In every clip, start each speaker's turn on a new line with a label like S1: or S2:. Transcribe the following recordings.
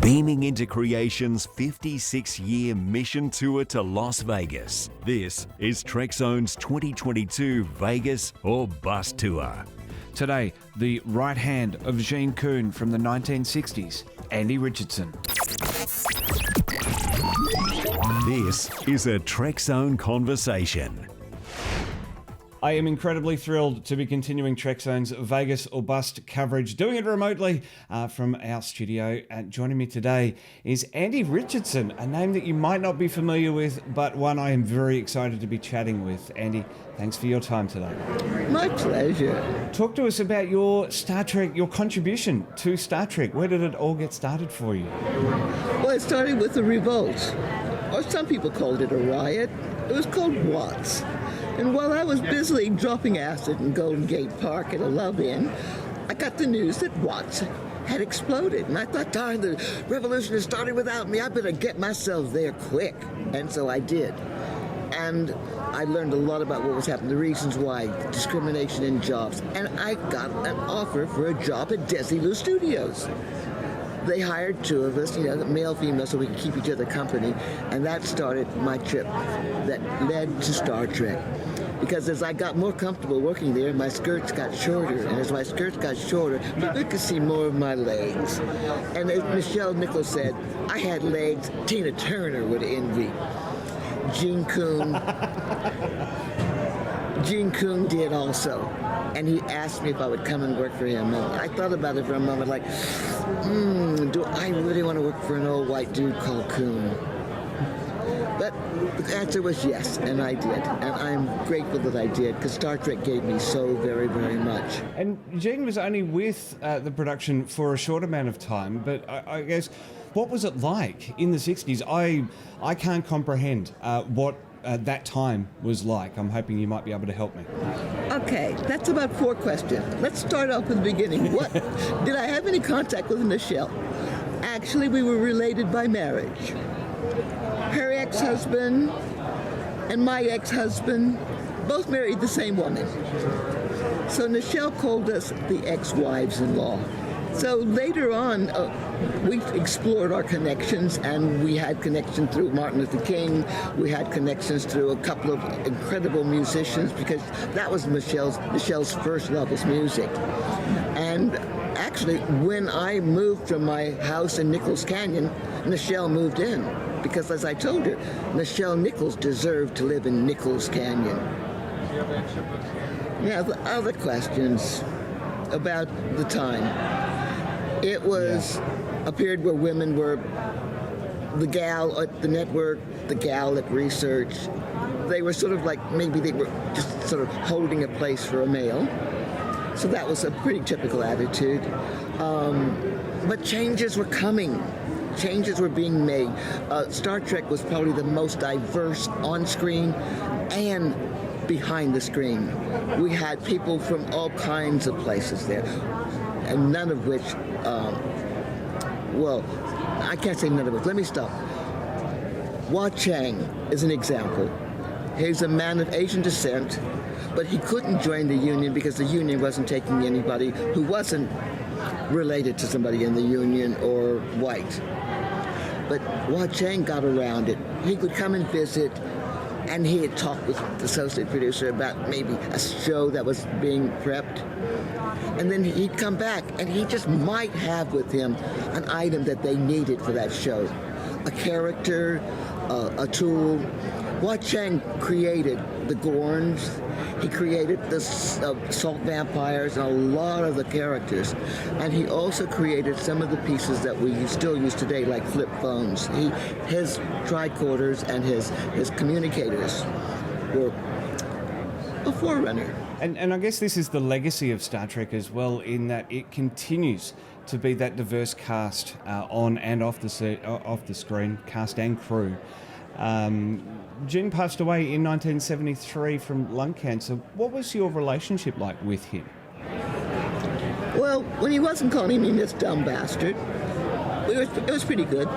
S1: beaming into Creation's 56-year mission tour to Las Vegas. This is Trekzone's 2022 Vegas or Bust Tour.
S2: Today, the right hand of Gene Coon from the 1960s, Ande Richardson.
S1: This is a Trekzone conversation.
S2: I am incredibly thrilled to be continuing Trekzone's Vegas or Bust coverage, doing it remotely from our studio. Joining me today is Ande Richardson, a name that you might not be familiar with, but one I am very excited to be chatting with. Ande, thanks for your time today.
S3: My pleasure.
S2: Talk to us about your Star Trek, your contribution to Star Trek. Where did it all get started for you?
S3: Well, it started with a revolt, or some people called it a riot. It was called Watts. And while I was busily dropping acid in Golden Gate Park at a love-in, I got the news that Watts had exploded. And I thought, darn, the revolution has started without me. I better get myself there quick. And so I did. And I learned a lot about what was happening, the reasons why, discrimination in jobs. And I got an offer for a job at Desilu Studios. They hired two of us, male, female, so we could keep each other company. And that started my trip that led to Star Trek. Because as I got more comfortable working there, my skirts got shorter. And as my skirts got shorter, people could see more of my legs. And as Nichelle Nichols said, I had legs Tina Turner would envy. Gene Coon did also. And he asked me if I would come and work for him. And I thought about it for a moment, like, do I really want to work for an old white dude called Coon? But the answer was yes, and I did. And I'm grateful that I did, because Star Trek gave me so very, very much.
S2: And Gene was only with the production for a short amount of time, but I guess, what was it like in the 60s? I can't comprehend what that time was like. I'm hoping you might be able to help me.
S3: Okay, that's about 4 questions. Let's start off with the beginning. What did I have any contact with Nichelle? Actually, we were related by marriage. Her ex-husband and my ex-husband both married the same woman. So Nichelle called us the ex-wives-in-law. So later on, we explored our connections, and we had connections through Martin Luther King. We had connections through a couple of incredible musicians, because that was Michelle's first love, was music. And actually, when I moved from my house in Nichols Canyon, Nichelle moved in, because as I told her, Nichelle Nichols deserved to live in Nichols Canyon. Now, the other questions about the time. It was a period where women were the gal at the network, the gal at research. They were sort of like, maybe they were just sort of holding a place for a male. So that was a pretty typical attitude. But changes were coming. Changes were being made. Star Trek was probably the most diverse on screen and behind the screen. We had people from all kinds of places there, and none of which, I can't say none of which. Let me stop. Hua Chang is an example. He's a man of Asian descent, but he couldn't join the union because the union wasn't taking anybody who wasn't related to somebody in the union or white. But Hua Chang got around it. He could come and visit, and he had talked with the associate producer about maybe a show that was being prepped. And then he'd come back, and he just might have with him an item that they needed for that show. A character, a tool. Hua Chang created the Gorns. He created the salt vampires and a lot of the characters. And he also created some of the pieces that we still use today, like flip phones. His tricorders and his communicators were a forerunner.
S2: And I guess this is the legacy of Star Trek as well, in that it continues to be that diverse cast on and off the screen, cast and crew. Gene passed away in 1973 from lung cancer. What was your relationship like with him?
S3: Well, when he wasn't calling me Miss Dumb Bastard, it was pretty good.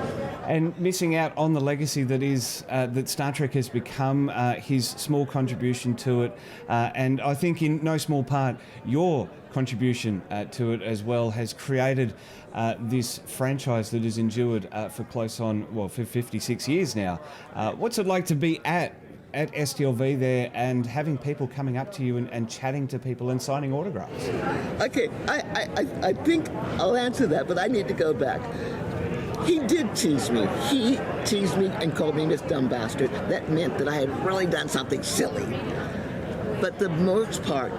S2: And missing out on the legacy that is that Star Trek has become, his small contribution to it, and I think in no small part your contribution to it as well has created this franchise that has endured for for 56 years now. What's it like to be at STLV there and having people coming up to you and chatting to people and signing autographs?
S3: Okay, I think I'll answer that, but I need to go back. He did tease me. He teased me and called me Miss Dumb Bastard. That meant that I had really done something silly. But the most part,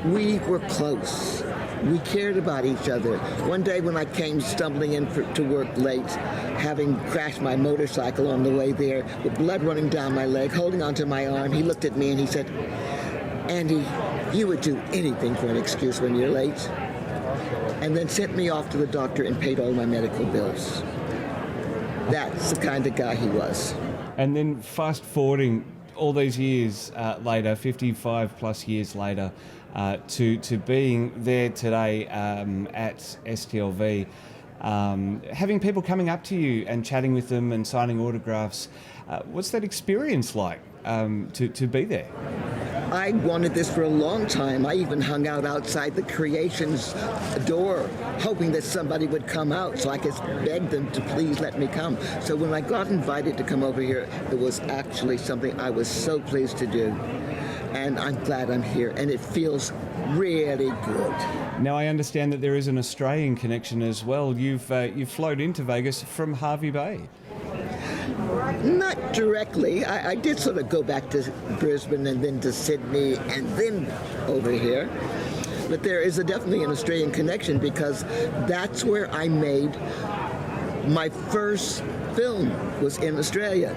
S3: we were close. We cared about each other. One day when I came stumbling in to work late, having crashed my motorcycle on the way there, with blood running down my leg, holding onto my arm, he looked at me and he said, "Andy, you would do anything for an excuse when you're late." And then sent me off to the doctor and paid all my medical bills. That's the kind of guy he was.
S2: And then fast forwarding all these years later, 55 plus years later, to being there today at STLV, having people coming up to you and chatting with them and signing autographs, what's that experience like to be there?
S3: I wanted this for a long time. I even hung out outside the Creations door, hoping that somebody would come out so I could beg them to please let me come. So when I got invited to come over here, it was actually something I was so pleased to do. And I'm glad I'm here, and it feels really good.
S2: Now, I understand that there is an Australian connection as well. You've flown into Vegas from Hervey Bay.
S3: Not directly. I did sort of go back to Brisbane and then to Sydney and then over here. But there is definitely an Australian connection because that's where I made my first film, was in Australia.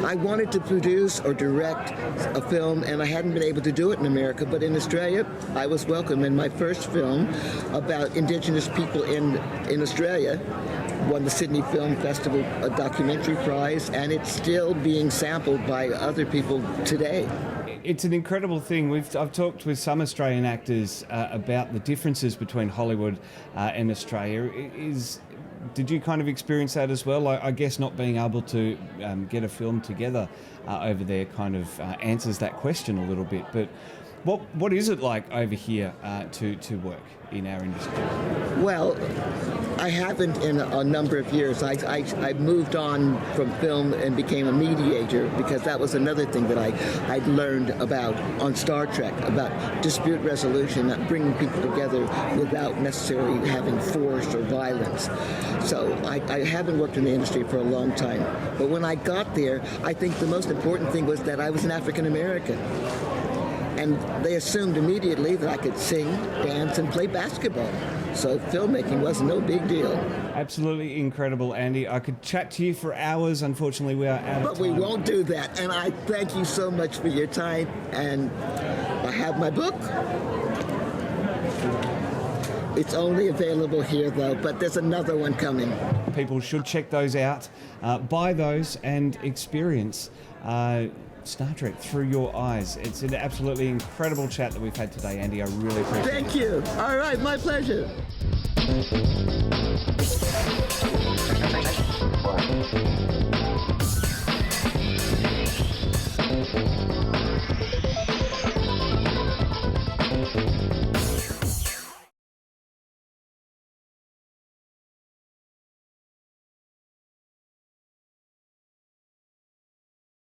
S3: I wanted to produce or direct a film, and I hadn't been able to do it in America, but in Australia, I was welcome. And my first film about Indigenous people in Australia won the Sydney Film Festival a documentary prize, and it's still being sampled by other people today.
S2: It's an incredible thing. I've talked with some Australian actors about the differences between Hollywood and Australia. Did you kind of experience that as well? I guess not being able to get a film together over there kind of answers that question a little bit. But what is it like over here to work in our industry?
S3: Well, I haven't in a number of years. I moved on from film and became a mediator because that was another thing that I'd learned about on Star Trek, about dispute resolution, bringing people together without necessarily having force or violence. So I haven't worked in the industry for a long time. But when I got there, I think the most important thing was that I was an African American. And they assumed immediately that I could sing, dance, and play basketball. So filmmaking was no big deal.
S2: Absolutely incredible, Andy. I could chat to you for hours. Unfortunately, we are out of time.
S3: But we won't do that. And I thank you so much for your time. And I have my book. It's only available here, though, but there's another one coming.
S2: People should check those out, buy those, and experience Star Trek through your eyes. It's an absolutely incredible chat that we've had today, Andy. I really appreciate it.
S3: Thank you. All right, my pleasure.